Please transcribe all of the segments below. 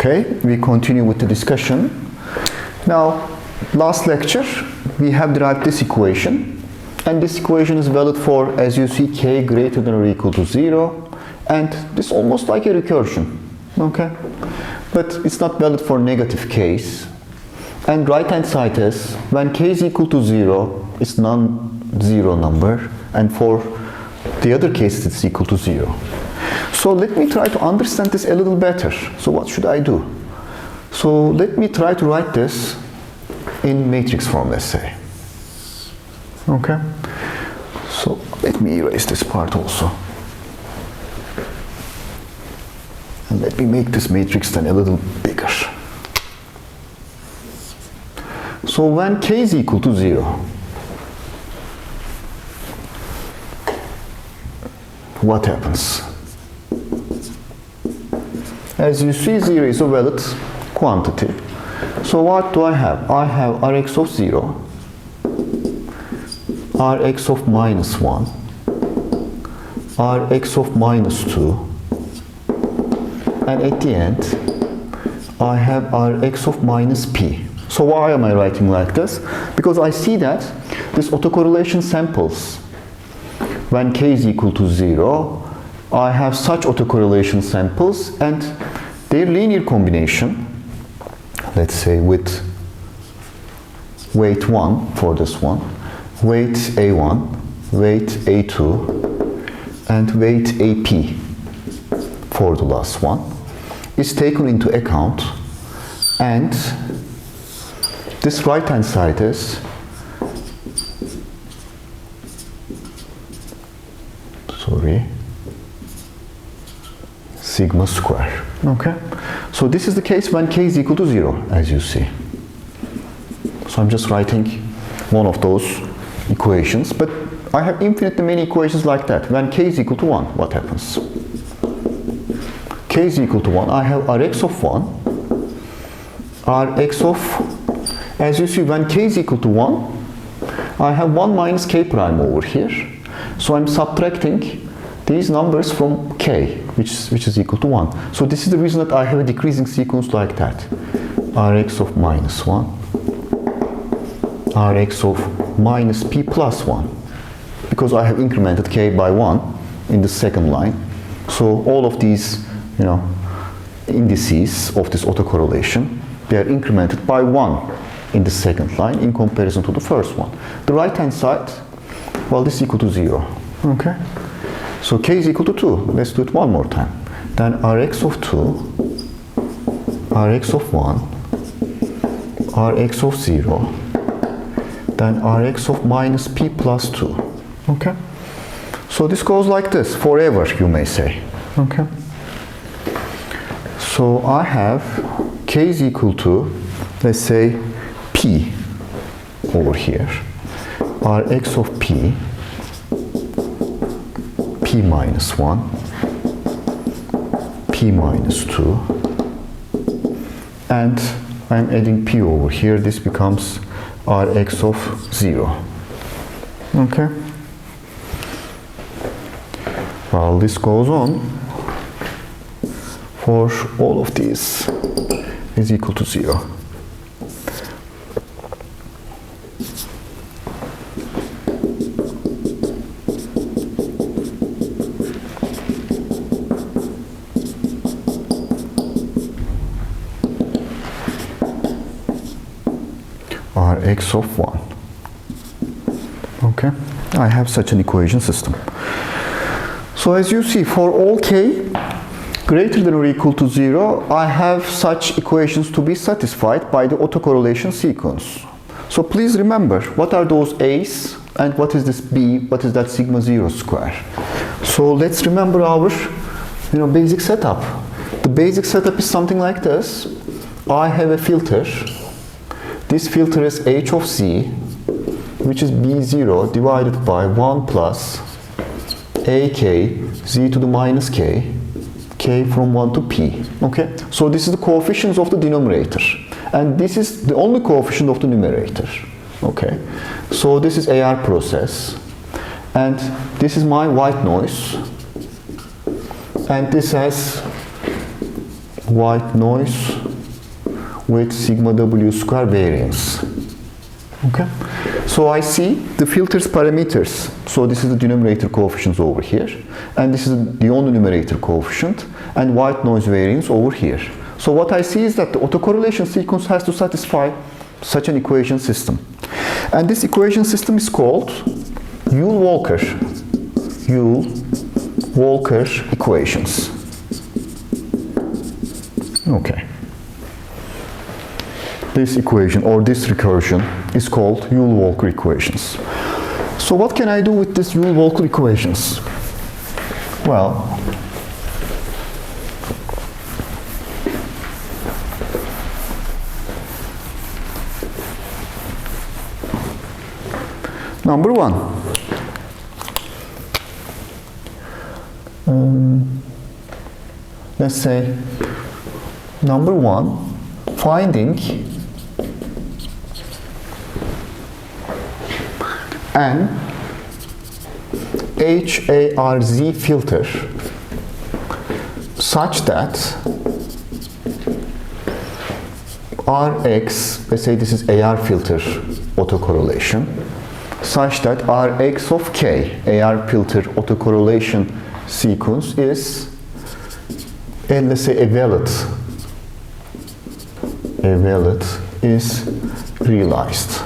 Okay, we continue with the discussion. Now, last lecture, we have derived this equation. And this equation is valid for, as you see, k greater than or equal to 0. And this is almost like a recursion. Okay? But it's not valid for negative case. And right-hand side is, when k is equal to 0, it's non-zero number. And for the other cases, it's equal to 0. So let me try to understand this a little better. So what should I do? So let me try to write this in matrix form, let's say. Okay? So let me erase this part also. And let me make this matrix then a little bigger. So when k is equal to 0, what happens? As you see, 0 is a valid quantity. So what do I have? I have Rx of 0, Rx of minus 1, Rx of minus 2, and at the end, I have Rx of minus p. So why am I writing like this? Because I see that this autocorrelation samples, when k is equal to 0, I have such autocorrelation samples and their linear combination, let's say with weight 1 for this one, weight A1, weight A2, and weight AP for the last one, is taken into account, and this right-hand side is sigma square. Okay? So this is the case when k is equal to 0, as you see. So I'm just writing one of those equations, but I have infinitely many equations like that. When k is equal to 1, what happens? K is equal to 1, I have Rx of 1, Rx of, as you see, when k is equal to 1, I have 1 minus k prime over here. So I'm subtracting these numbers from k, which is equal to 1. So this is the reason that I have a decreasing sequence like that. Rx of minus 1, Rx of minus p plus 1. Because I have incremented k by 1 in the second line. So all of these, indices of this autocorrelation, they are incremented by 1 in the second line in comparison to the first one. The right-hand side, well, this is equal to 0. Okay? So k is equal to 2. Let's do it one more time. Then Rx of 2, Rx of 1, Rx of 0, then Rx of minus p plus 2. Okay? So this goes like this, forever, you may say. Okay? So I have k is equal to, let's say, p over here. Rx of p, p minus 1, p minus 2, and I'm adding p over here. This becomes Rx of 0. Okay? Well, this goes on for all of these is equal to 0. Rx of 1. Okay, I have such an equation system. So as you see, for all k greater than or equal to 0, I have such equations to be satisfied by the autocorrelation sequence. So please remember, what are those a's and what is this b, what is that sigma 0 square? So let's remember our basic setup. The basic setup is something like this. I have a filter. This filter is h of z, which is b0 divided by 1 plus ak z to the minus k, k from 1 to p. Okay? So this is the coefficients of the denominator. And this is the only coefficient of the numerator. Okay? So this is AR process. And this is my white noise. And this has white noise with sigma w square variance. Okay, so I see the filter's parameters. So this is the denominator coefficients over here, and this is the only numerator coefficient, and white noise variance over here. So what I see is that the autocorrelation sequence has to satisfy such an equation system. And this equation system is called Yule-Walker. Yule-Walker equations. Okay. This equation or this recursion is called Yule-Walker equations. So what can I do with this Yule-Walker equations? Well, number one, let's say number one, finding an HARZ filter such that Rx, let's say this is AR filter autocorrelation, such that Rx of K, AR filter autocorrelation sequence is, and let's say a valid is realized.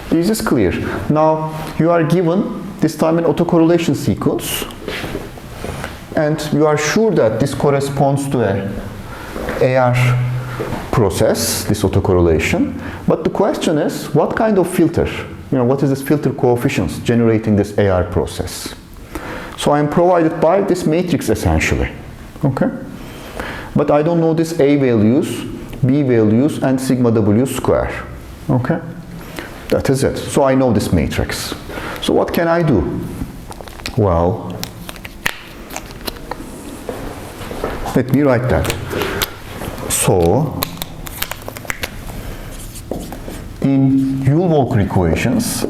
This is clear. Now you are given this time an autocorrelation sequence, and you are sure that this corresponds to a AR process, this autocorrelation. But the question is, what kind of filter? What is this filter coefficients generating this AR process? So I am provided by this matrix essentially. Okay? But I don't know this A values, B values, and sigma W square. Okay? That is it. So I know this matrix. So what can I do? Well, let me write that. So, in Yule-Walker equations,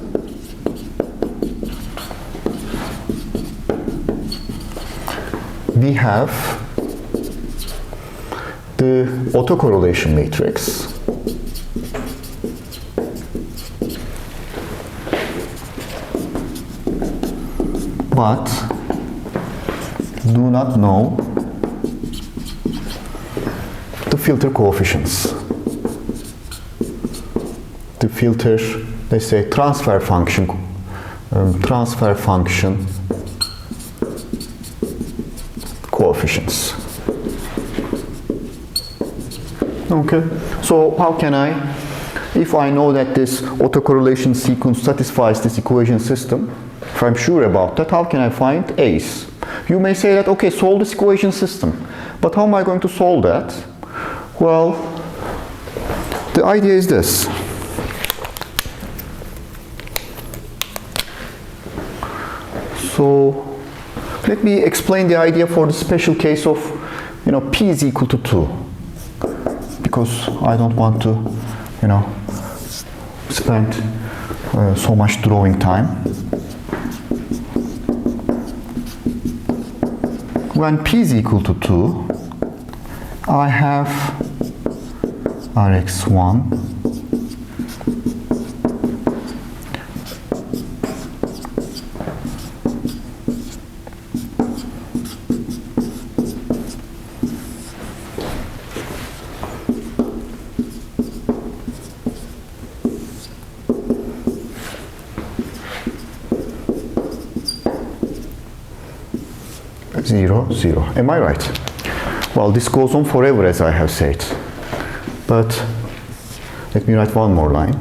we have the autocorrelation matrix, but do not know the filter coefficients. The filter, let's say, transfer function coefficients. Okay, so how can I, if I know that this autocorrelation sequence satisfies this equation system, if I'm sure about that, how can I find A's? You may say that, okay, solve this equation system, but how am I going to solve that? Well, the idea is this. So let me explain the idea for the special case of, P is equal to 2, because I don't want to, spend so much drawing time. When P is equal to 2, I have Rx1 0, 0. Am I right? Well, this goes on forever, as I have said. But let me write one more line.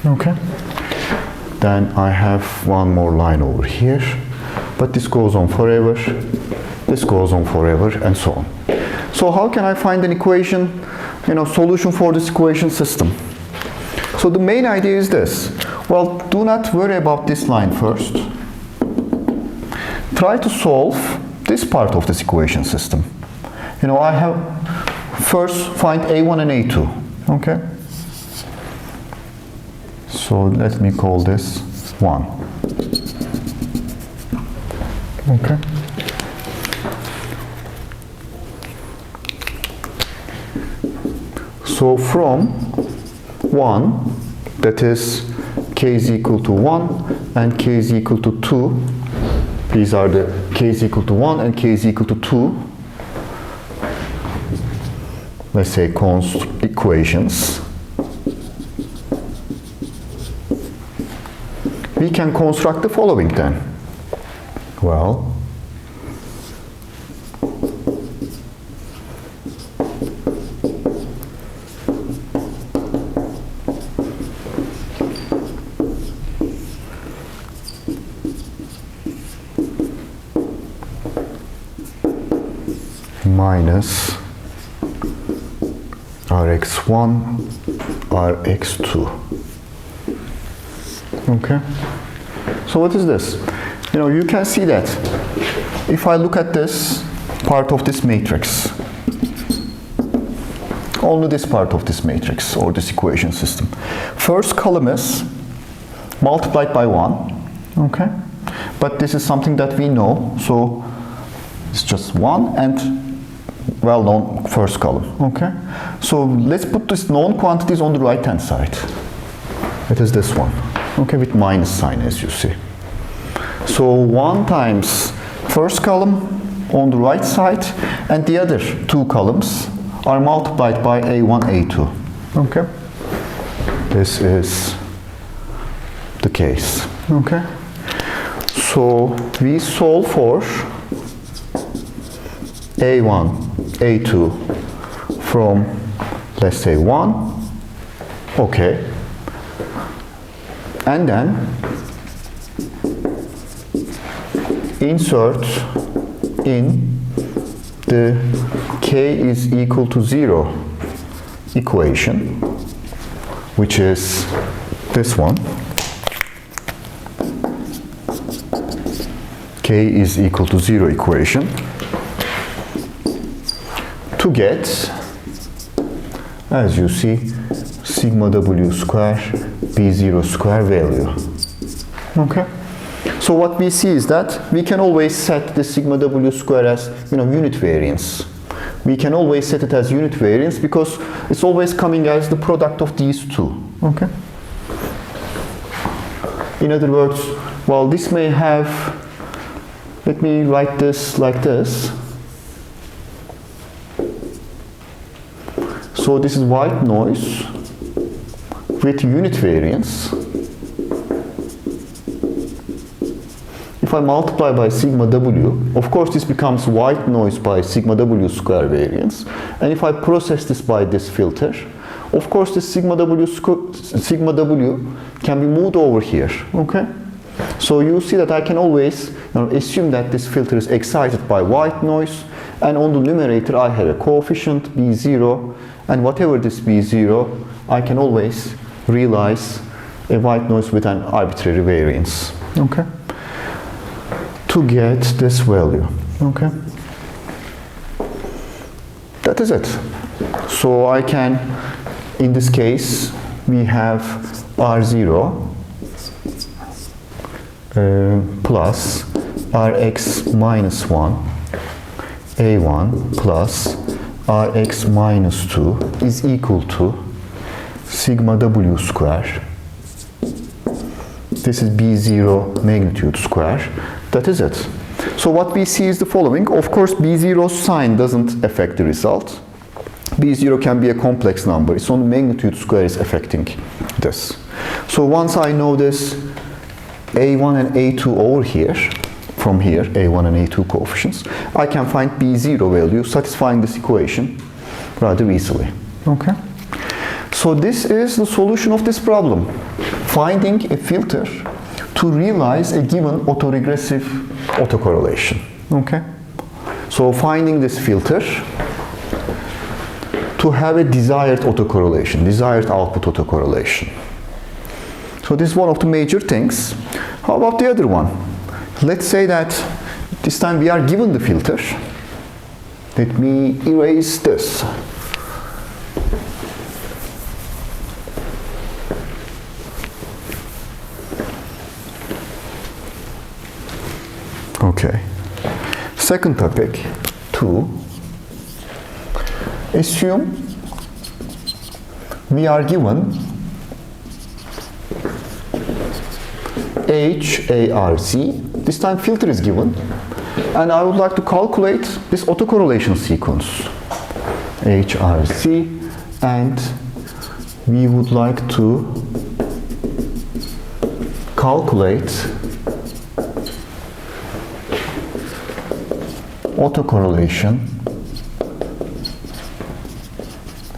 Okay. Then I have one more line over here. But this goes on forever. This goes on forever, and so on. So how can I find an equation, solution for this equation system? So the main idea is this. Well, do not worry about this line first. Try to solve this part of this equation system. I have first find A1 and A2. Okay? So let me call this 1. Okay? So from 1, that is k is equal to 1 and k is equal to 2. These are the k is equal to 1 and k is equal to 2. Let's say const equations. We can construct the following then. Well, minus Rx1, Rx2. Okay. So what is this? You can see that if I look at this part of this matrix, only this part of this matrix or this equation system, first column is multiplied by 1. Okay. But this is something that we know, so it's just 1 and well-known first column. Okay. So let's put these known quantities on the right-hand side. It is this one. Okay, with minus sign, as you see. So 1 times first column on the right side, and the other 2 columns are multiplied by A1, A2. Okay. This is the case. Okay. So we solve for A1, A2 from, let's say, 1. Okay. And then insert in the k is equal to 0 equation, which is this one. K is equal to 0 equation to get, as you see, sigma w square b0 square value. Okay. So what we see is that we can always set the sigma w square as unit variance. We can always set it as unit variance because it's always coming as the product of these two. Okay. In other words, well, this may have, let me write this like this. So this is white noise with unit variance. If I multiply by sigma w, of course this becomes white noise by sigma w square variance. And if I process this by this filter, of course this sigma w can be moved over here. Okay? So you see that I can always assume that this filter is excited by white noise, and on the numerator I have a coefficient b0, and whatever this b0, I can always realize a white noise with an arbitrary variance. Okay? To get this value. Okay? That is it. So I can, in this case, we have R0 plus Rx minus 1 A1 plus Rx minus 2 is equal to sigma w square. This is B0 magnitude square. That is it. So what we see is the following. Of course, B0's sign doesn't affect the result. B0 can be a complex number. It's only magnitude square is affecting this. So once I know this A1 and A2 over here, from here, A1 and A2 coefficients, I can find B0 value satisfying this equation rather easily. Okay? So this is the solution of this problem. Finding a filter to realize a given autoregressive autocorrelation. Okay? So finding this filter to have a desired autocorrelation, desired output autocorrelation. So this is one of the major things. How about the other one? Let's say that this time we are given the filter. Let me erase this. Okay. Second topic, 2. Assume we are given HARC. This time filter is given, and I would like to calculate this autocorrelation sequence, HRC, and we would like to calculate autocorrelation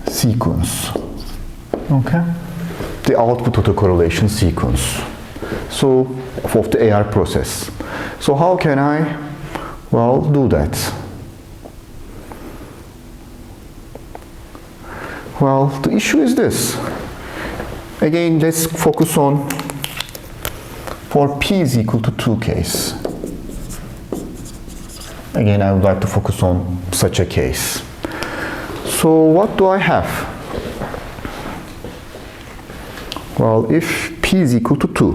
sequence. Okay, the output autocorrelation sequence. So of the AR process. So how can I, well, do that? Well, the issue is this. Again, let's focus on for p is equal to 2 case. Again, I would like to focus on such a case. So what do I have? Well, if p is equal to 2,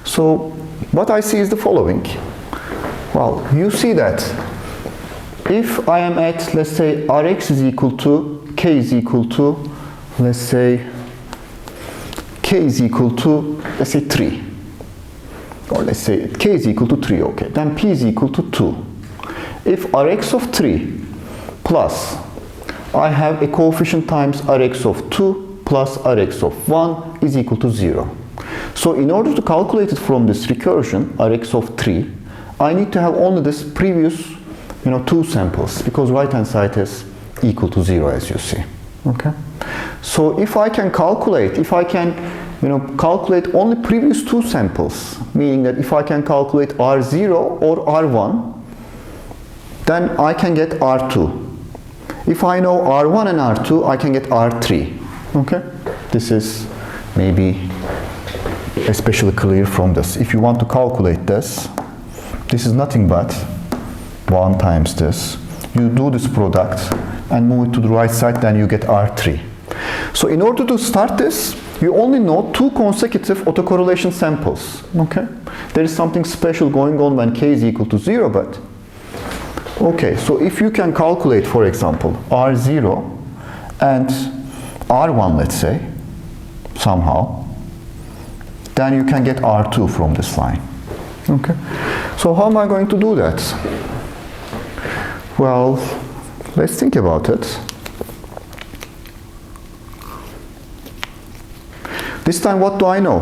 so what I see is the following. Well, you see that if I am at, let's say, Rx is equal to, K is equal to, let's say, K is equal to, let's say, 3. Or let's say K is equal to 3, okay. Then P is equal to 2. If Rx of 3 plus, I have a coefficient times Rx of 2 plus Rx of 1 is equal to 0. So in order to calculate it from this recursion, Rx of 3, I need to have only this previous, 2 samples, because right-hand side is equal to 0, as you see. Okay. So if I can calculate, calculate only previous 2 samples, meaning that if I can calculate R0 or R1, then I can get R2. If I know R1 and R2, I can get R3. Okay. This is maybe especially clear from this. If you want to calculate this, this is nothing but 1 times this. You do this product and move it to the right side, then you get R3. So in order to start this, you only know 2 consecutive autocorrelation samples. Okay? There is something special going on when K is equal to 0, but okay, so if you can calculate, for example, R0 and R1, let's say, somehow, then you can get R2 from this line. Okay, so how am I going to do that? Well, let's think about it. This time, what do I know?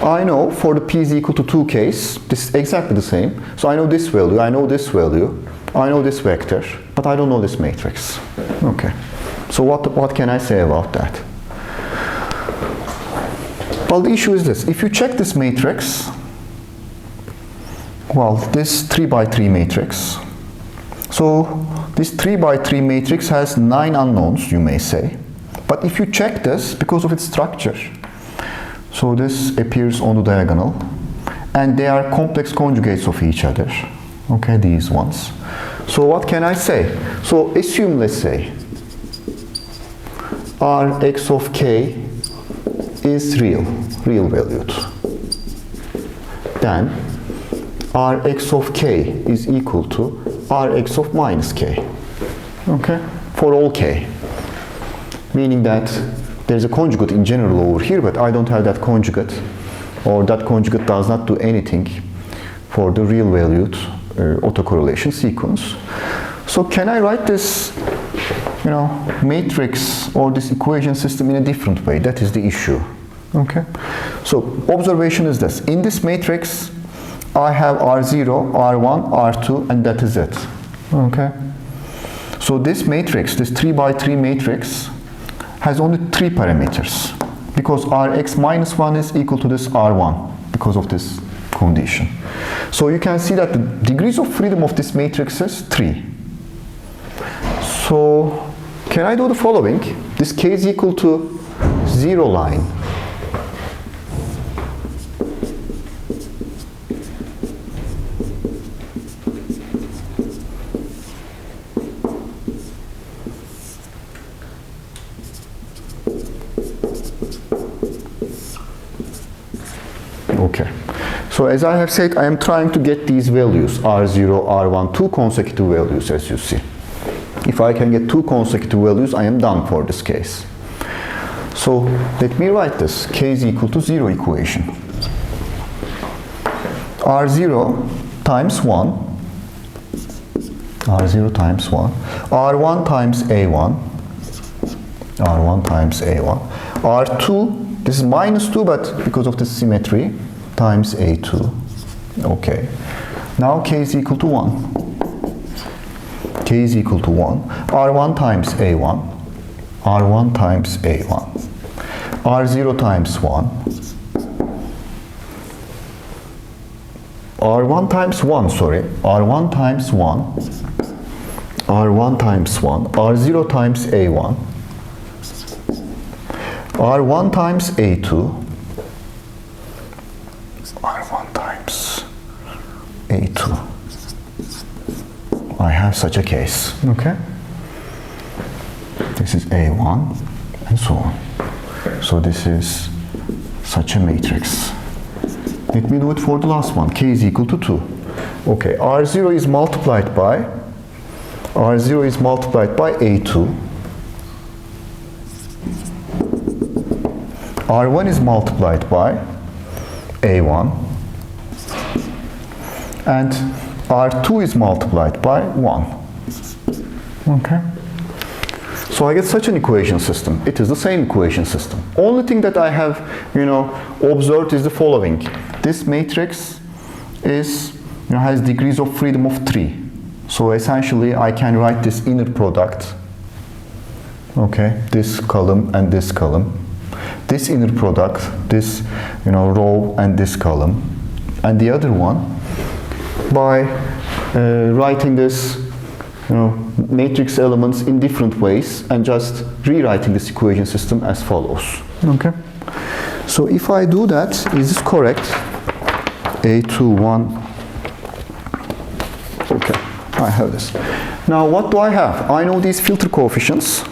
I know for the p is equal to 2 case, this is exactly the same. So I know this value, I know this value, I know this vector, but I don't know this matrix. Okay, so what can I say about that? Well, the issue is this. If you check this matrix, well, this 3 by 3 matrix. So this 3 by 3 matrix has 9 unknowns, you may say. But if you check this, because of its structure, so this appears on the diagonal, and they are complex conjugates of each other. Okay, these ones. So what can I say? So assume, let's say, Rx of k is real valued. Then Rx of k is equal to Rx of minus k. Okay, for all k. Meaning that there's a conjugate in general over here, but I don't have that conjugate, or that conjugate does not do anything for the real valued autocorrelation sequence. So can I write this, matrix or this equation system in a different way? That is the issue. Okay. So observation is this. In this matrix, I have R0, R1, R2, and that is it. Okay. So this matrix, this 3 by 3 matrix, has only 3 parameters, because Rx minus 1 is equal to this R1 because of this condition. So you can see that the degrees of freedom of this matrix is 3. So can I do the following? This k is equal to 0 line. Okay. So as I have said, I am trying to get these values, R0, R1, two consecutive values, as you see. If I can get two consecutive values, I am done for this case. So let me write this, k is equal to 0 equation. R0 times 1, R0 times 1, R1 times A1, R1 times A1, R2, this is minus 2, but because of the symmetry, times A2. Okay. Now k is equal to 1. K is equal to 1. R1 times A1, R1 times A1, R0 times 1, R1 times 1, sorry, R1 times 1, R1 times 1, R0 times A1, R1 times A2, R1 times A2. I have such a case, okay? This is A1 and so on. So this is such a matrix. Let me do it for the last one. K is equal to 2. Okay, R0 is multiplied by A2. R1 is multiplied by A1. And R2 is multiplied by 1. Okay. So I get such an equation system. It is the same equation system. Only thing that I have, observed is the following. This matrix is, has degrees of freedom of 3. So essentially, I can write this inner product. Okay, this column and this column. This inner product, this, row and this column, and the other one by writing this, matrix elements in different ways and just rewriting this equation system as follows. Okay. So if I do that, is this correct? A2, 1. Okay, I have this. Now what do I have? I know these filter coefficients.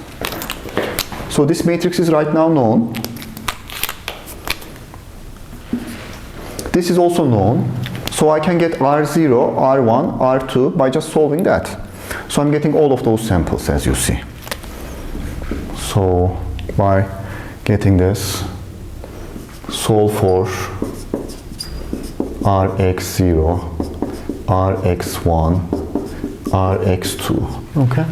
So this matrix is right now known. This is also known. So I can get R0, R1, R2 by just solving that. So I'm getting all of those samples, as you see. So by getting this, solve for Rx0, Rx1, Rx2. Okay.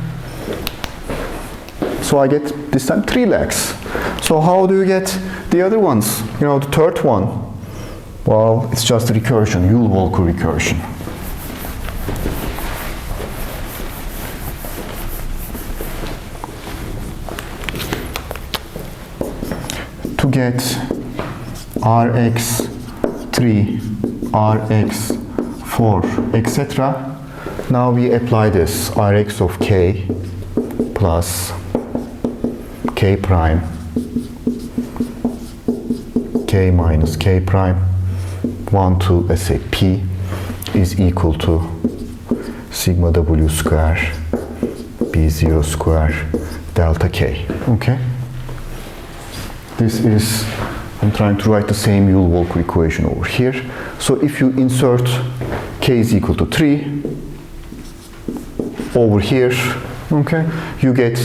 So I get this time 3 legs. So how do you get the other ones? The third one. Well, it's just a recursion, Yule-Walker recursion. To get Rx3, Rx4, etc., now we apply this Rx of k plus k prime, k minus k prime, 1 to, let's say, P is equal to sigma W square B0 square delta K. Okay? This is, I'm trying to write the same Yule-Walker equation over here. So if you insert K is equal to 3 over here, okay, you get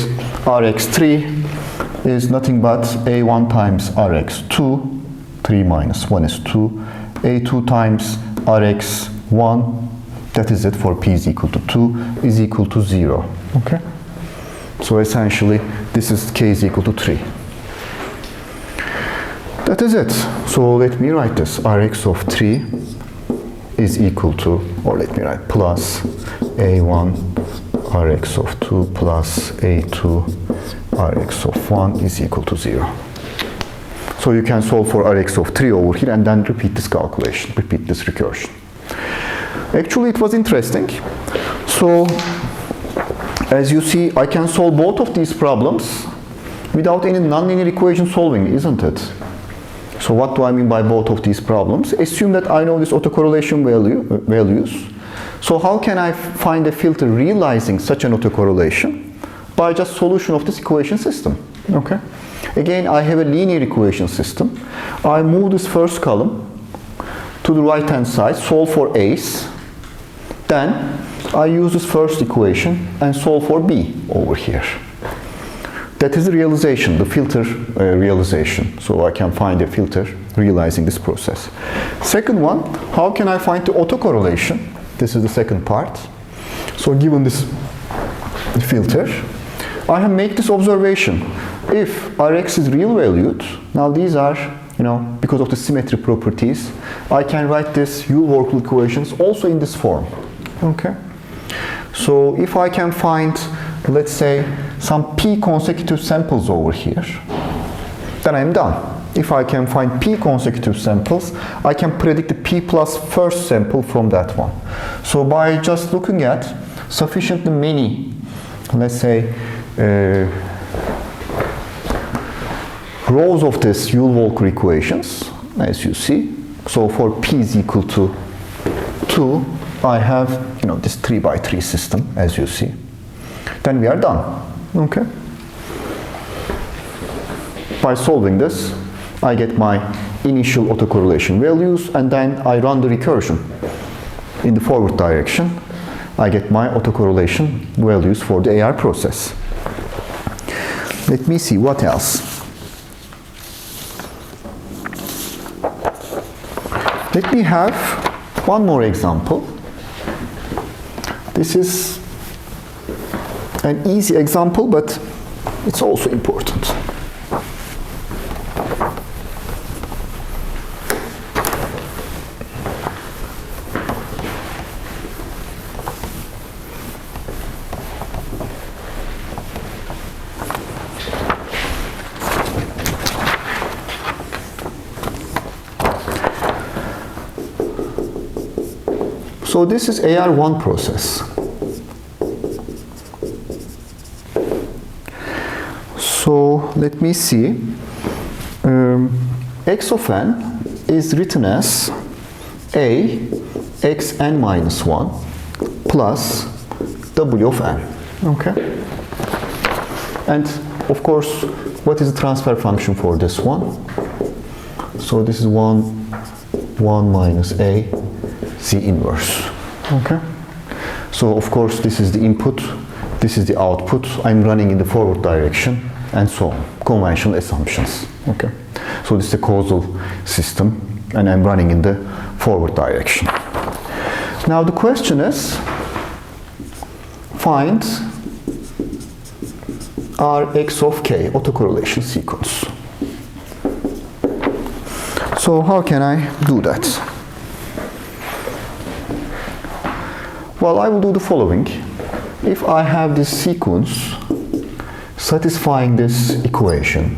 Rx3 is nothing but A1 times Rx2, 3 minus 1 is 2, A2 times Rx1, that is it for P is equal to 2, is equal to 0. Okay? So essentially, this is K is equal to 3. That is it. So let me write this. Rx of 3 is equal to, or let me write plus A1 Rx of 2 plus A2 Rx of 1 is equal to 0. So you can solve for Rx of 3 over here and then repeat this calculation, repeat this recursion. Actually, it was interesting. So, as you see, I can solve both of these problems without any nonlinear equation solving, isn't it? So what do I mean by both of these problems? Assume that I know this autocorrelation values. So how can I find a filter realizing such an autocorrelation? By just solution of this equation system. Okay. Again, I have a linear equation system. I move this first column to the right hand side, solve for A's. Then I use this first equation and solve for B over here. That is the realization, the filter realization. So I can find a filter realizing this process. Second one, how can I find the autocorrelation? This is the second part. So given this filter, I have made this observation. If Rx is real valued, now these are, because of the symmetry properties, I can write this Yule-Walker equations also in this form. Okay. So if I can find, let's say, some p consecutive samples over here, then I'm done. If I can find p consecutive samples, I can predict the p plus first sample from that one. So by just looking at sufficiently many, let's say, rows of this Yule-Walker equations, as you see, so for p is equal to 2, I have, this 3 by 3 system, as you see. Then we are done. Okay. By solving this, I get my initial autocorrelation values, and then I run the recursion in the forward direction. I get my autocorrelation values for the AR process. Let me see what else. Let me have one more example. This is an easy example, but it's also important. So this is AR1 process. So let me see. X of n is written as a xn minus 1 plus w of n. Okay. And of course, what is the transfer function for this one? So this is 1 minus a z inverse. Okay. So of course, this is the input, this is the output. I'm running in the forward direction, and so on. Conventional assumptions. Okay. So this is a causal system, and I'm running in the forward direction. Now the question is, find Rx of k, autocorrelation sequence. So how can I do that? Well, I will do the following. If I have this sequence satisfying this equation,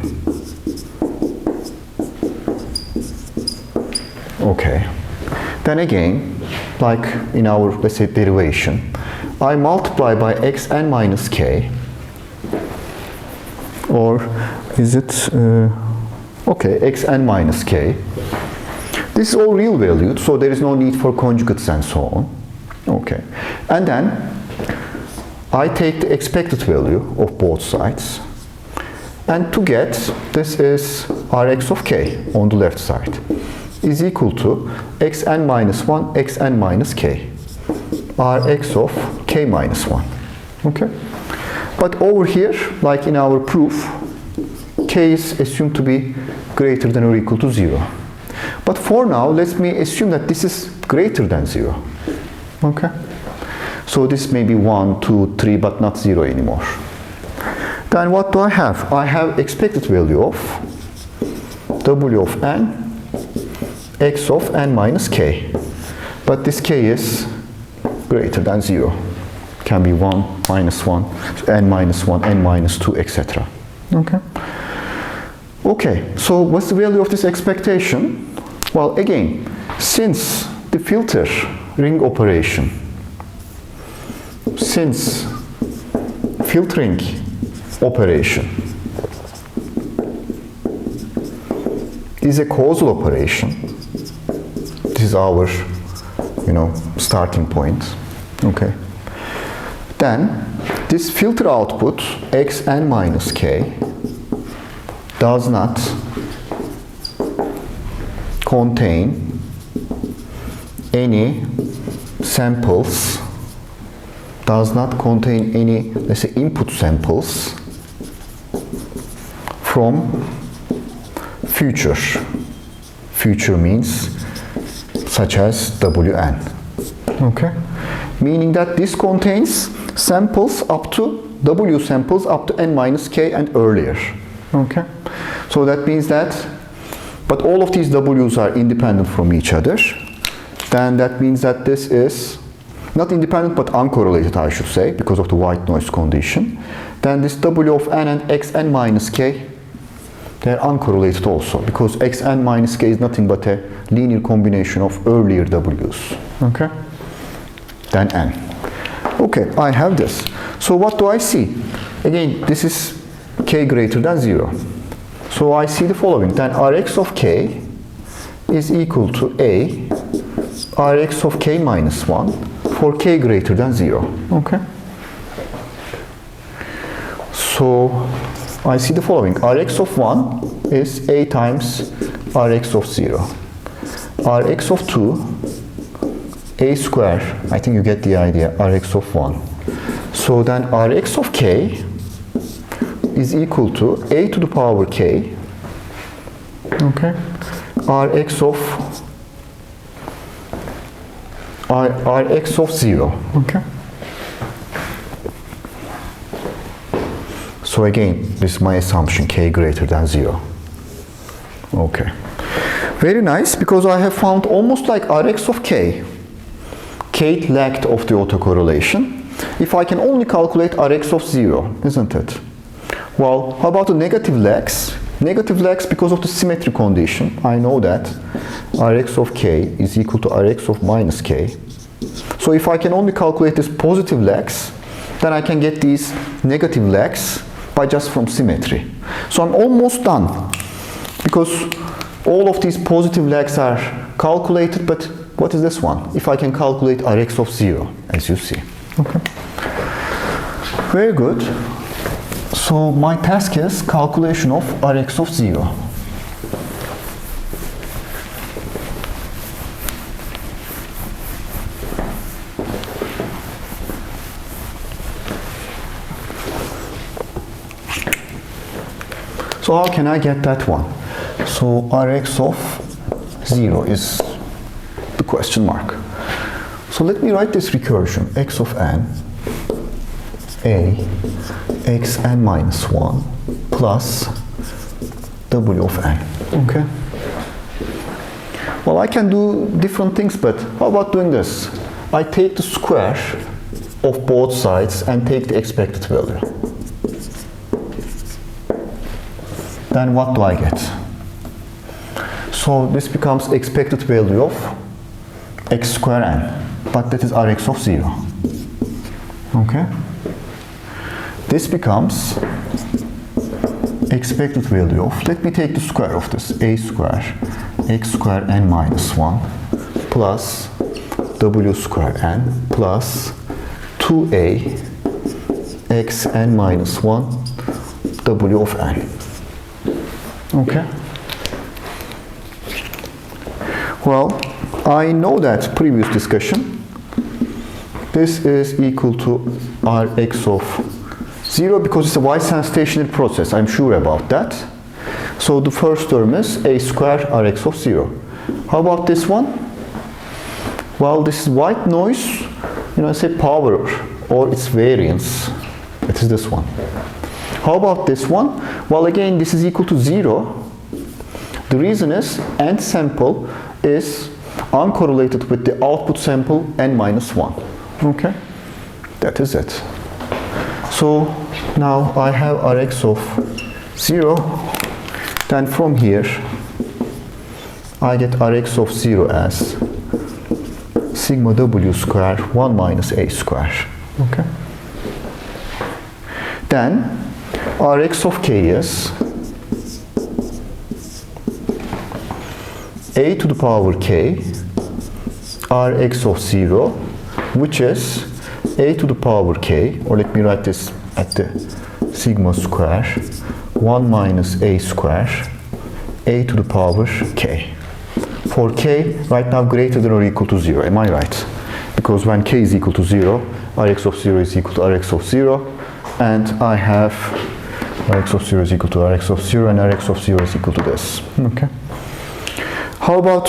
okay, then again, like in our, let's say, derivation, I multiply by xn minus k, or is it, okay, xn minus k. This is all real valued, so there is no need for conjugates and so on. Okay, and then I take the expected value of both sides, and to get, this is Rx of k on the left side, is equal to xn minus 1, xn minus k, Rx of k minus 1. Okay, but over here, like in our proof, k is assumed to be greater than or equal to 0. But for now, let me assume that this is greater than 0. Okay, so this may be 1, 2, 3, but not 0 anymore. Then what do I have? I have expected value of w of n, x of n minus k. But this k is greater than 0. Can be 1, minus 1, n minus 1, n minus 2, etc. Okay. Okay, so what's the value of this expectation? Well, again, since the filter ring operation, since filtering operation is a causal operation, this is our, starting point, okay, then this filter output xn minus k does not contain any samples, does not contain any, let's say, input samples from future. Future means such as Wn. Okay. Meaning that this contains samples up to W samples up to n minus k and earlier. Okay. So that means that, but all of these W's are independent from each other. Then that means that this is not independent but uncorrelated, I should say, because of the white noise condition. Then this W of n and xn minus k, they're uncorrelated also, because xn minus k is nothing but a linear combination of earlier W's. Okay. Than n. Okay, I have this. So what do I see? Again, this is k greater than 0. So I see the following. Then Rx of k is equal to a Rx of k minus 1 for k greater than 0. Okay. So I see the following. Rx of 1 is a times Rx of 0. Rx of 2, a square, I think you get the idea, Rx of 1. So then Rx of k is equal to a to the power k, okay, Rx of 0. Okay. So again, this is my assumption, k greater than 0. Okay. Very nice, because I have found almost like Rx of k, kth length of the autocorrelation, if I can only calculate Rx of 0, isn't it? Well, how about the negative legs? Negative legs, because of the symmetry condition, I know that Rx of k is equal to Rx of minus k. So if I can only calculate these positive legs, then I can get these negative legs by just from symmetry. So I'm almost done, because all of these positive legs are calculated, but what is this one? If I can calculate Rx of 0, as you see. Okay. Very good. So my task is calculation of Rx of 0. So how can I get that one? So Rx of 0 is the question mark. So let me write this recursion, x of n, a, xn minus 1 plus w of n. Okay. Well, I can do different things, but how about doing this? I take the square of both sides and take the expected value. Then what do I get? So this becomes expected value of x square n, but that is Rx of 0. Okay. This becomes expected value of, let me take the square of this, a square, x square n minus 1 plus w square n plus 2a x n minus 1 w of n. Okay. Well, I know that previous discussion, this is equal to Rx of 0 because it's a Weisshausen stationary process, I'm sure about that. So the first term is a square Rx of 0. How about this one? Well, this is white noise, I say power or its variance. It is this one. How about this one? Well, again, this is equal to 0. The reason is nth sample is uncorrelated with the output sample n minus 1. Okay, that is it. So now I have Rx of 0. Then from here I get Rx of 0 as sigma w square 1 minus a square. Okay. Then Rx of k is a to the power k Rx of 0, which is a to the power k, or let me write this at the sigma square 1 minus a square a to the power k. for k right now greater than or equal to 0. Am I right? Because when k is equal to 0, Rx of 0 is equal to Rx of 0, and I have Rx of 0 is equal to Rx of 0, and Rx of 0 is equal to this. Okay. How about,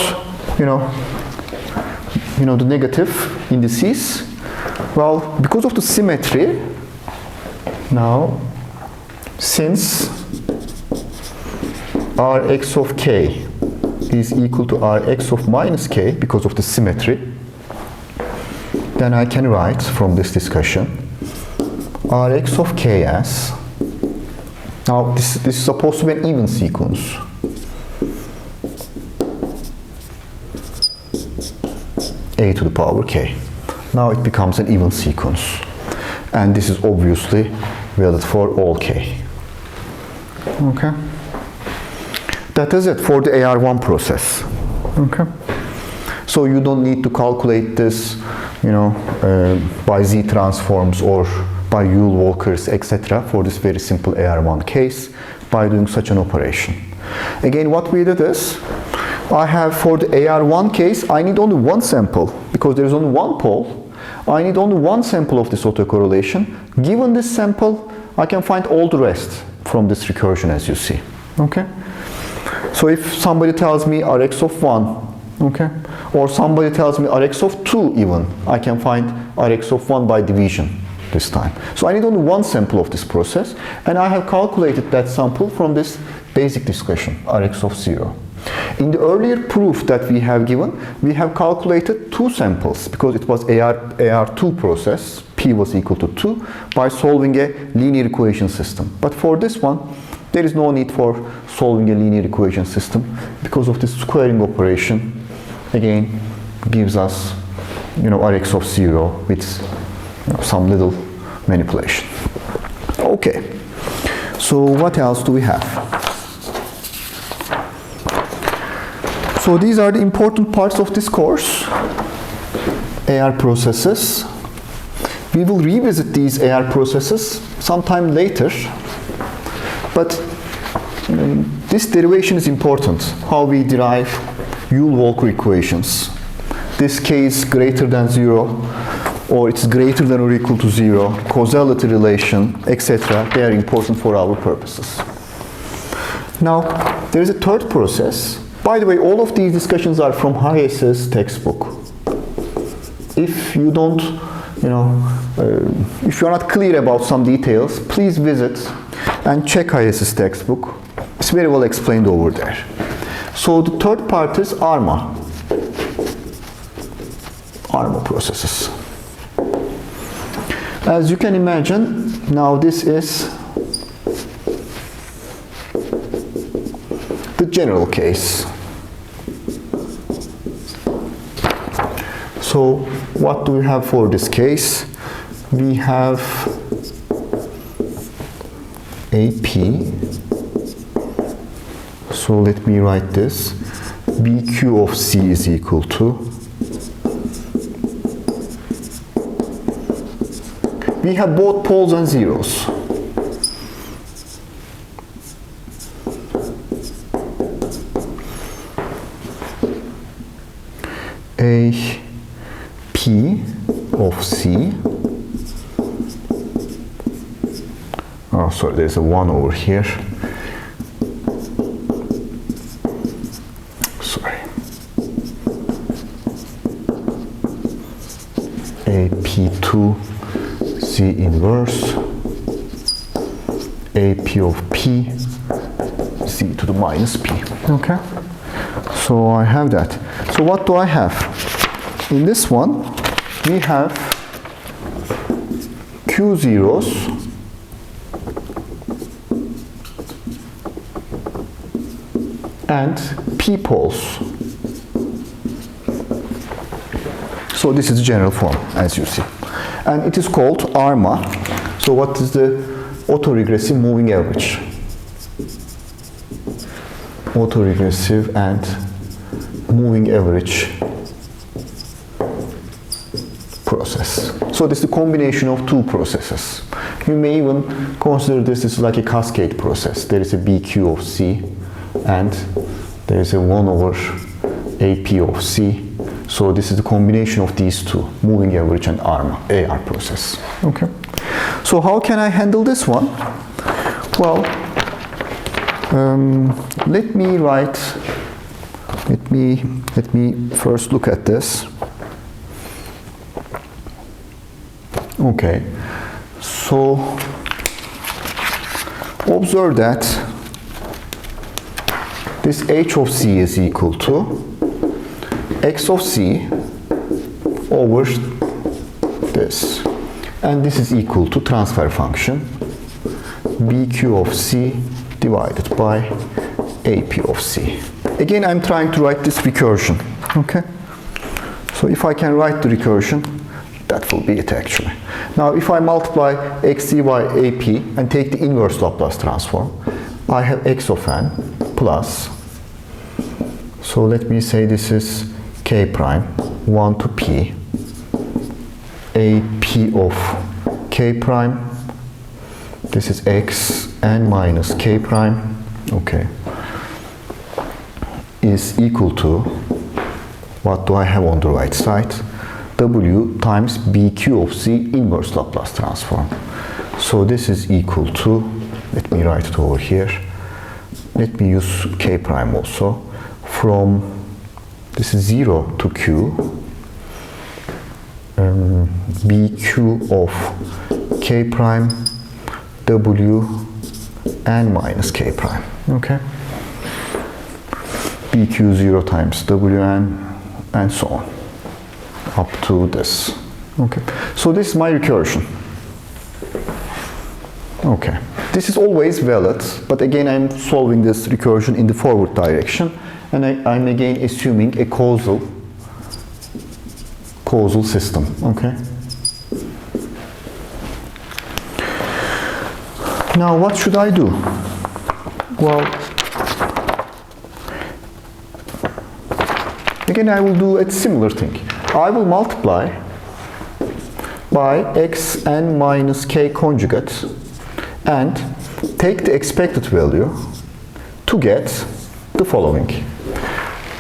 the negative indices? Well, because of the symmetry, now, since Rx of k is equal to Rx of minus k because of the symmetry, then I can write from this discussion Rx of k as, now this is supposed to be an even sequence. A to the power k. Now it becomes an even sequence. And this is obviously valid for all k. Okay. That is it for the AR1 process. Okay. So you don't need to calculate this, by Z transforms or by Yule-Walkers, etc. for this very simple AR1 case by doing such an operation. Again, what we did is, I have for the AR1 case, I need only one sample because there is only one pole. I need only one sample of this autocorrelation. Given this sample, I can find all the rest from this recursion, as you see. Okay. So if somebody tells me Rx of 1, okay, or somebody tells me Rx of 2 even, I can find Rx of 1 by division this time. So I need only one sample of this process, and I have calculated that sample from this basic discussion, Rx of 0. In the earlier proof that we have given, we have calculated two samples because it was AR2 process, P was equal to 2, by solving a linear equation system. But for this one, there is no need for solving a linear equation system because of this squaring operation, again, gives us, Rx of 0 with some little manipulation. Okay, so what else do we have? So these are the important parts of this course, AR processes. We will revisit these AR processes sometime later, but this derivation is important, how we derive Yule-Walker equations. This case greater than 0, or it's greater than or equal to 0, causality relation, etc. They are important for our purposes. Now, there is a third process. By the way, all of these discussions are from Hayes's textbook. If you don't, if you're not clear about some details, please visit and check Hayes's textbook. It's very well explained over there. So the third part is ARMA. ARMA processes. As you can imagine, now this is the general case. So what do we have for this case? We have AP. So let me write this. BQ of C is equal to, we have both poles and zeros. A P of C. Oh, sorry, there's a 1 over here. Sorry. AP2 C inverse. AP of P C to the minus P. Okay. So I have that. So what do I have? In this one, we have Q zeros and P poles. So this is the general form, as you see. And it is called ARMA. So what is the auto-regressive moving average? Auto-regressive and moving average process. So this is the combination of two processes. You may even consider this as like a cascade process. There is a BQ of C and there is a 1 over AP of C. So this is the combination of these two, moving average and ARMA, AR process. Okay. So how can I handle this one? Well, let me first look at this. Okay. So observe that this h of c is equal to x of c over this, and this is equal to transfer function bq of c divided by ap of c. Again, I'm trying to write this recursion. Okay, so if I can write the recursion, that will be it actually. Now if I multiply xc by ap and take the inverse Laplace transform, I have x of n plus, so let me say this is k prime 1 to p ap of k prime, this is x n minus k prime, okay, is equal to, what do I have on the right side? W times BQ of C inverse Laplace transform. So this is equal to, let me write it over here. Let me use K prime also. From, this is 0 to Q, BQ of K prime, W n minus K prime. Okay. BQ 0 times Wn and so on, up to this. Okay, so this is my recursion. Okay, this is always valid, but again I'm solving this recursion in the forward direction, and I'm again assuming a causal system. Okay. Now what should I do? Well, again, I will do a similar thing. I will multiply by xn minus k conjugate and take the expected value to get the following.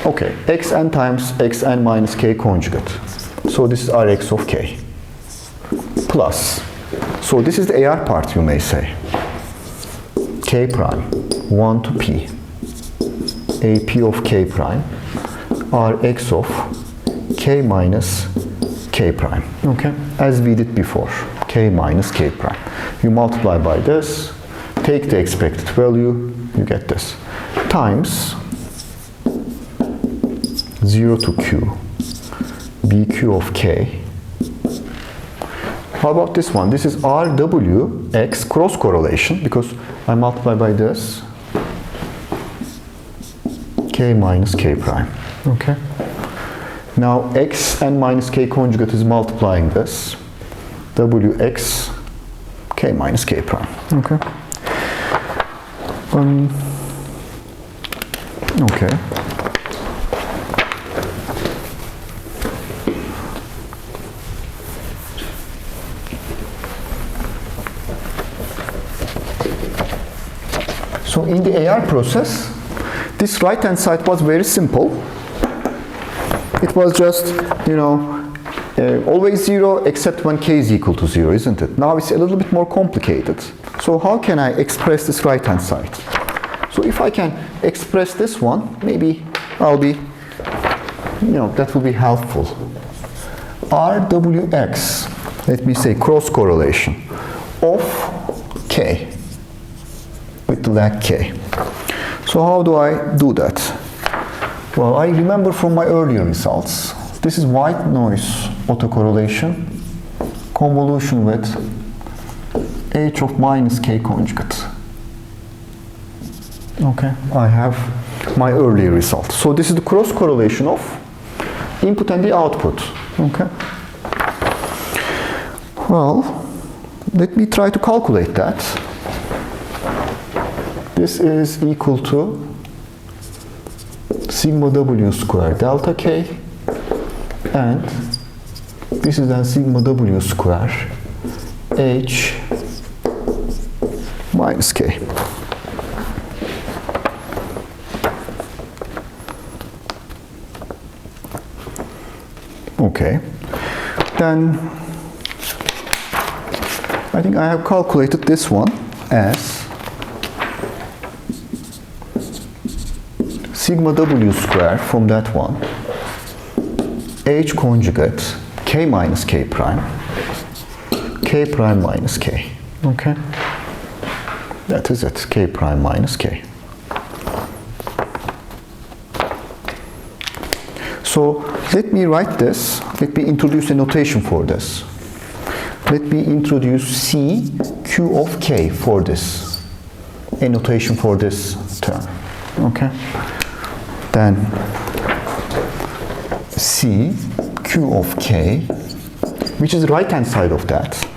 Okay, xn times xn minus k conjugate. So this is Rx of k plus. So this is the AR part, you may say. K prime 1 to p ap of k prime Rx of k minus k prime. Okay, as we did before, k minus k prime. You multiply by this, take the expected value, you get this, times 0 to q bq of k. How about this one? This is Rwx cross correlation, because I multiply by this, k minus k prime. Okay. Now x n minus k conjugate is multiplying this, wx k minus k prime. Okay. Okay. So in the AR process, this right hand side was very simple. It was just, you know, always 0 except when k is equal to 0, isn't it? Now it's a little bit more complicated. So how can I express this right hand side? So if I can express this one, maybe I'll be, you know, that will be helpful. Rwx, let me say cross correlation of k with the lag k. So how do I do that? Well, I remember from my earlier results, this is white noise autocorrelation, convolution with h of minus k conjugate. Okay, I have my earlier result. So this is the cross correlation of input and the output. Okay. Well, let me try to calculate that. This is equal to sigma w square delta k, and this is then sigma w square h minus k. Okay. Then I think I have calculated this one as sigma w square from that one, h conjugate k minus k prime minus k. Okay. That is it, k prime minus k. So let me write this. Let me introduce a notation for this. Let me introduce C Q of k for this. A notation for this term. Okay. Then C Q of k, which is the right hand side of that,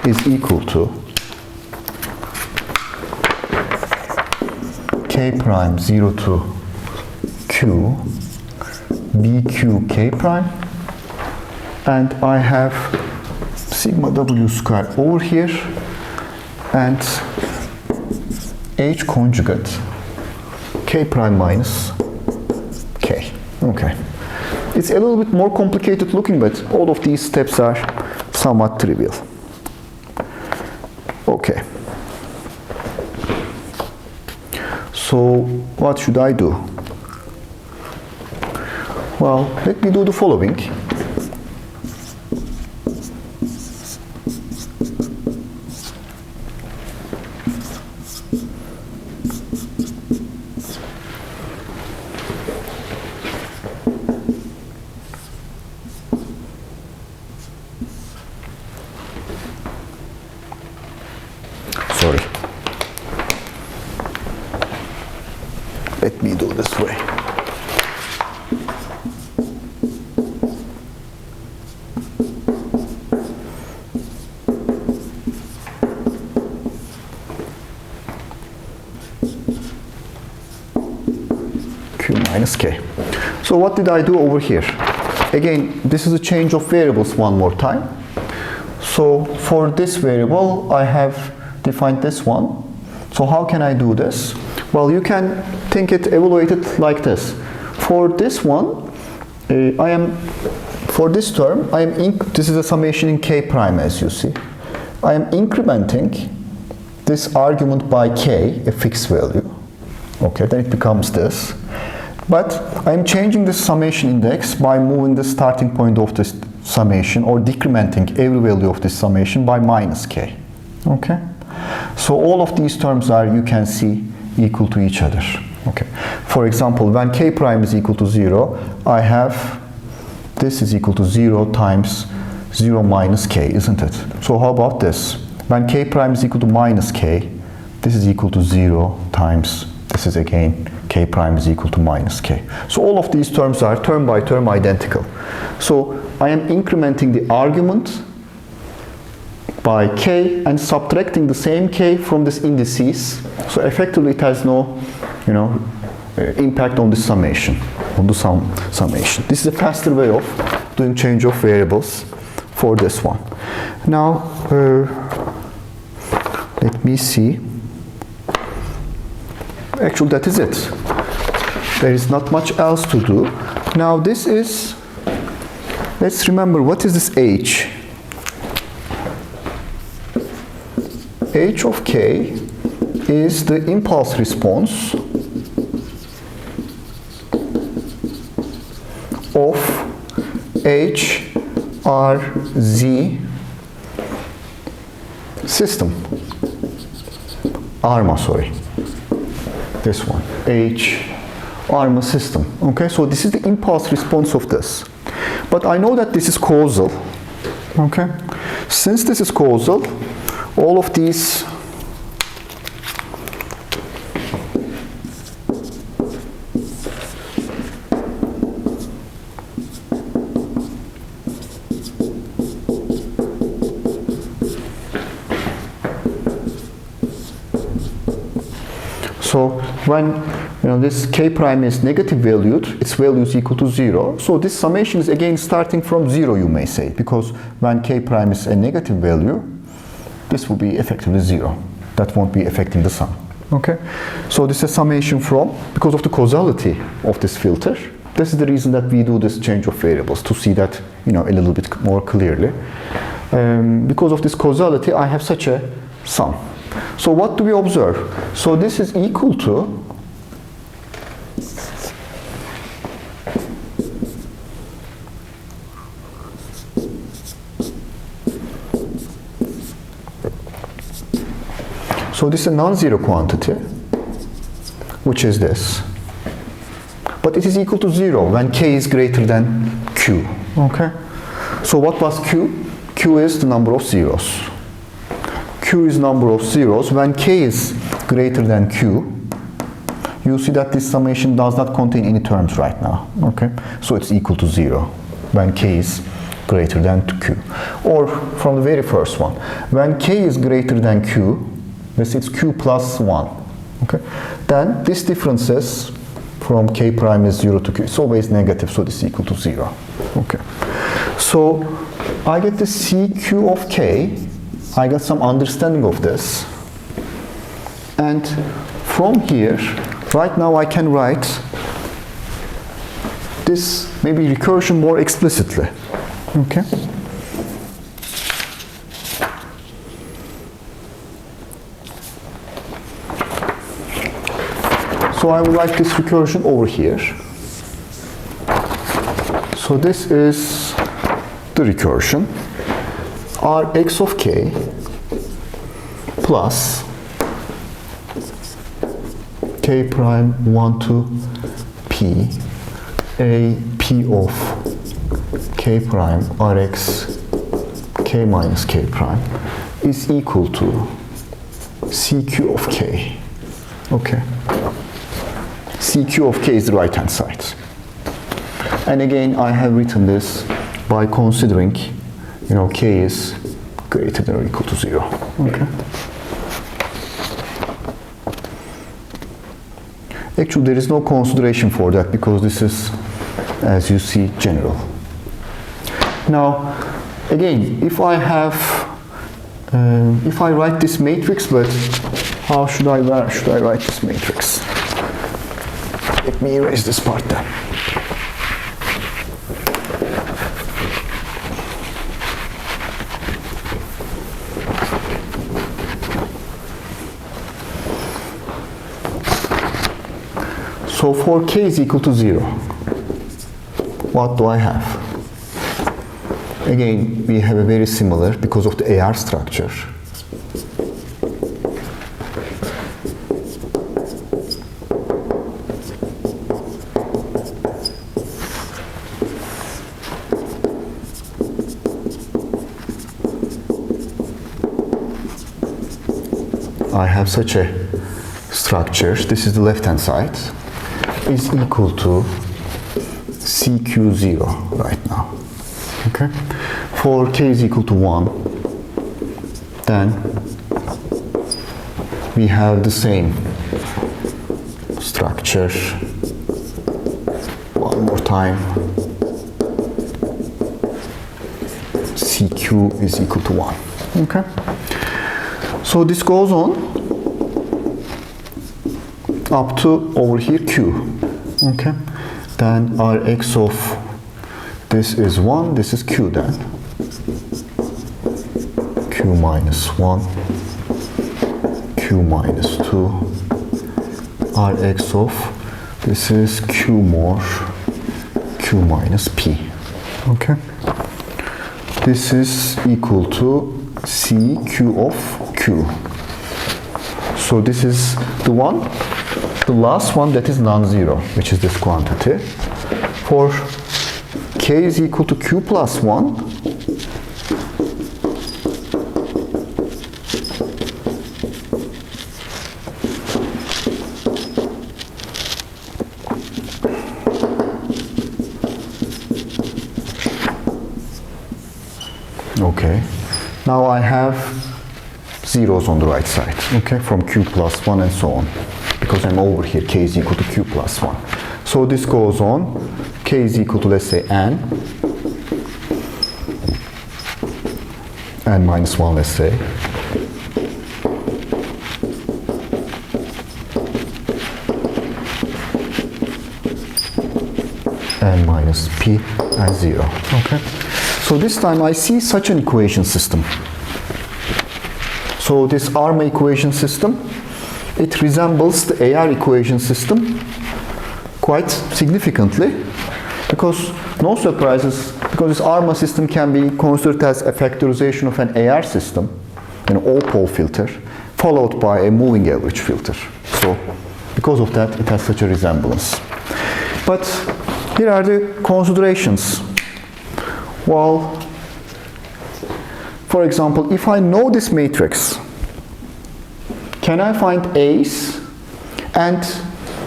is equal to k prime 0 to q bq k prime, and I have sigma w square over here and h conjugate k prime minus k. Okay. It's a little bit more complicated looking, but all of these steps are somewhat trivial. Okay. So what should I do? Well, let me do the following. Sorry. Let me do this way. Q minus k. So what did I do over here? Again, this is a change of variables one more time. So for this variable, I have defined this one. So how can I do this? Well, you can think it, evaluate it like this. For this one, for this term, this is a summation in k prime, as you see. I am incrementing this argument by k, a fixed value. Okay, then it becomes this. But I'm changing the summation index by moving the starting point of this summation, or decrementing every value of this summation by minus k. Okay? So all of these terms are, you can see, equal to each other. Okay. For example, when k prime is equal to 0, I have this is equal to 0 times 0 minus k, isn't it? So how about this? When k prime is equal to minus k, this is equal to 0 times, this is again k prime is equal to minus k. So all of these terms are term by term identical. So I am incrementing the argument by k and subtracting the same k from this indices. So effectively it has no, impact on the summation, summation. This is a faster way of doing change of variables for this one. Now, let me see. Actually, that is it. There is not much else to do. Now this is, let's remember, what is this h? H of k is the impulse response of HRZ system. ARMA, sorry. This one, ARMA system. Okay, so this is the impulse response of this. But I know that this is causal. Okay, since this is causal, all of these so when this k prime is negative valued, its value is equal to 0. So this summation is again starting from 0, you may say, because when k prime is a negative value, this will be effectively 0. That won't be affecting the sum. Okay? So this is a summation from, because of the causality of this filter, This is the reason that we do this change of variables, to see that, a little bit more clearly. Because of this causality, I have such a sum. So what do we observe? So this is equal to so this is a non-zero quantity, which is this. But it is equal to 0 when k is greater than q. Okay? So what was q? Q is the number of zeros. Q is number of zeros. When k is greater than q, you see that this summation does not contain any terms right now. Okay? So it's equal to 0 when k is greater than q. Or from the very first one, when k is greater than q, this is q plus 1. Okay? Then this difference is from k prime is 0 to q. It's always negative, so this is equal to 0. Okay. So I get the CQ of k. I get some understanding of this. And from here, right now I can write this maybe recursion more explicitly. Okay. So I will write this recursion over here. So this is the recursion. Rx of k plus k prime 1 to p, a p of k prime Rx k minus k prime is equal to CQ of k. Okay. CQ of k is the right hand side. And again, I have written this by considering, k is greater than or equal to 0. Okay. Actually, there is no consideration for that because this is, as you see, general. Now, again, if I write this matrix, but how should I write this matrix? Let me erase this part then. So for k is equal to 0, what do I have? Again, we have a very similar, because of the AR structure. I have such a structure, this is the left hand side, is equal to CQ0 right now. Okay? For k is equal to 1, then we have the same structure. One more time. CQ is equal to 1. Okay? So this goes on up to over here q. Okay, then Rx of this is 1, this is q then. Q minus 1, q minus 2, Rx of this is q more q minus p. Okay, this is equal to CQ of q. So this is the last one that is non-zero, which is this quantity. For k is equal to q plus 1, okay. Now I have zeros on the right side, okay, from q plus 1 and so on. Because I'm over here, k is equal to q plus 1. So this goes on, k is equal to, let's say, n minus 1, let's say. n minus p and 0. Okay. So this time I see such an equation system. So this ARMA equation system, it resembles the AR equation system quite significantly, because no surprises, because this ARMA system can be considered as a factorization of an AR system, an all-pole filter, followed by a moving average filter. So because of that, it has such a resemblance. But here are the considerations. Well, for example, if I know this matrix, can I find A's? And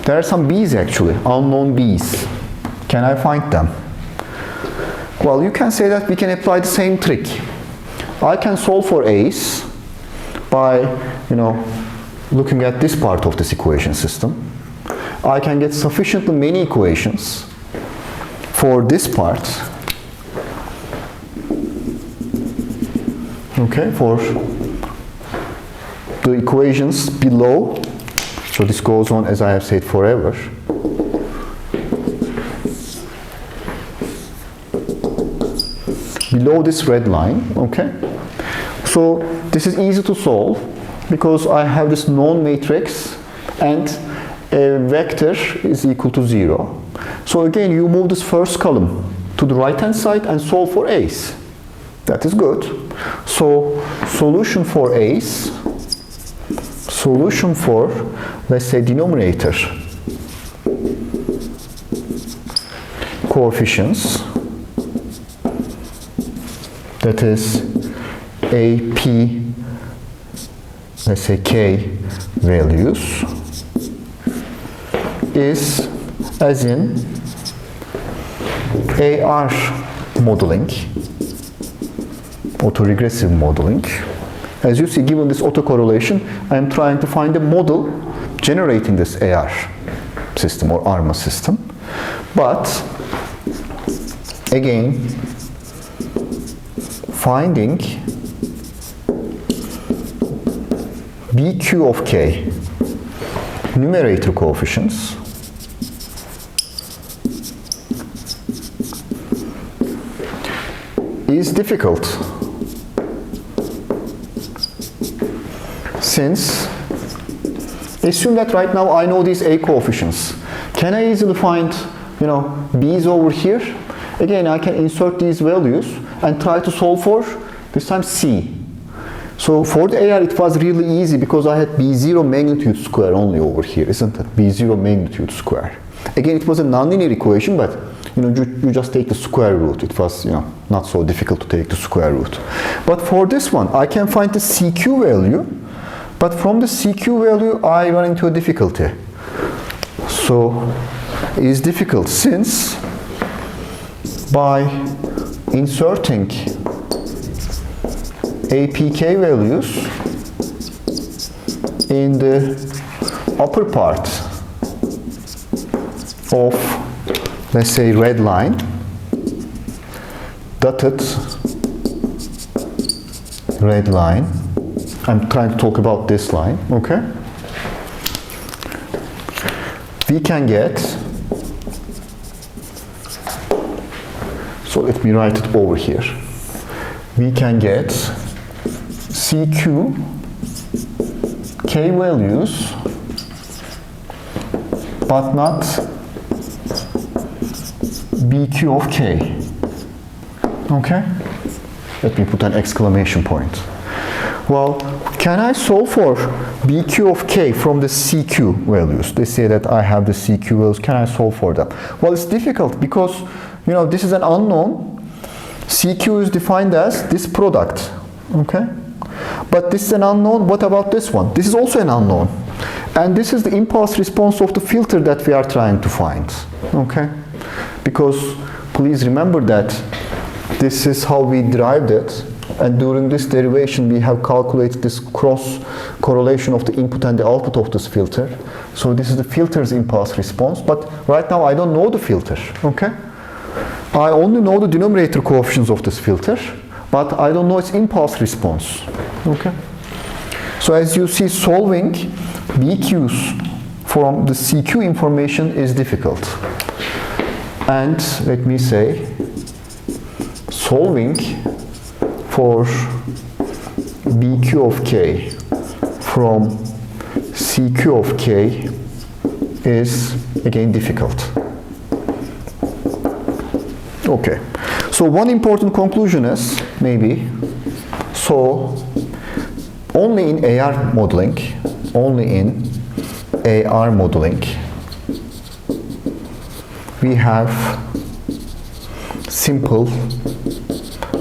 there are some B's actually, unknown B's. Can I find them? Well, you can say that we can apply the same trick. I can solve for A's by, looking at this part of this equation system. I can get sufficiently many equations for this part. Okay, for the equations below. So this goes on, as I have said, forever. Below this red line, okay? So this is easy to solve because I have this known matrix and a vector is equal to 0. So again, you move this first column to the right-hand side and solve for A's. That is good. So solution for A's, solution for, let's say, denominator coefficients, that is AP, let's say K values, is as in AR modeling, auto-regressive modeling. As you see, given this autocorrelation, I am trying to find a model generating this AR system or ARMA system. But again, finding BQ of K, numerator coefficients, is difficult, since assume that right now I know these A coefficients. Can I easily find, B's over here? Again, I can insert these values and try to solve for, this time, C. So for the AR, it was really easy because I had B0 magnitude square only over here, isn't it? B0 magnitude square. Again, it was a nonlinear equation, but you just take the square root. It was, not so difficult to take the square root. But for this one, I can find the CQ value, but from the CQ value, I run into a difficulty. So it is difficult since by inserting APK values in the upper part of, let's say, red line, dotted red line. I'm trying to talk about this line, okay? We can get, so let me write it over here. We can get CQ K values, but not BQ of K. Okay? Let me put an exclamation point. Well, can I solve for BQ of K from the CQ values? They say that I have the CQ values. Can I solve for them? Well, it's difficult because, this is an unknown. CQ is defined as this product. Okay? But this is an unknown. What about this one? This is also an unknown. And this is the impulse response of the filter that we are trying to find. Okay? Because please remember that this is how we derived it. And during this derivation, we have calculated this cross correlation of the input and the output of this filter. So this is the filter's impulse response. But right now, I don't know the filter. Okay? I only know the denominator coefficients of this filter, but I don't know its impulse response. Okay? So as you see, solving BQs from the CQ information is difficult. and let me say solving for BQ of k from CQ of k is again difficult. Okay, so one important conclusion is maybe, so only in AR modeling, we have simple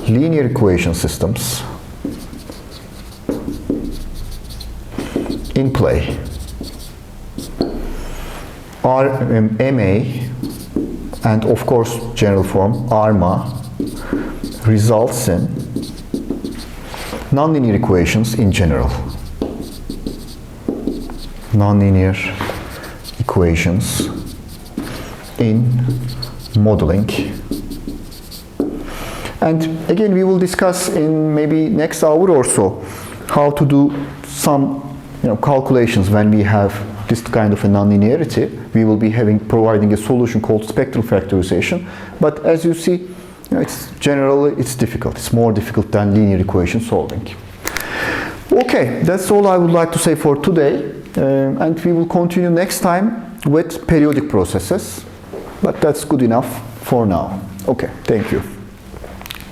linear equation systems in play. MA and of course general form ARMA results in nonlinear equations in general. Nonlinear equations in modeling. And again, we will discuss in maybe next hour or so how to do some calculations when we have this kind of a nonlinearity. We will be providing a solution called spectral factorization. But as you see, it's generally difficult. It's more difficult than linear equation solving. Okay, that's all I would like to say for today. And we will continue next time with periodic processes. But that's good enough for now. Okay, thank you.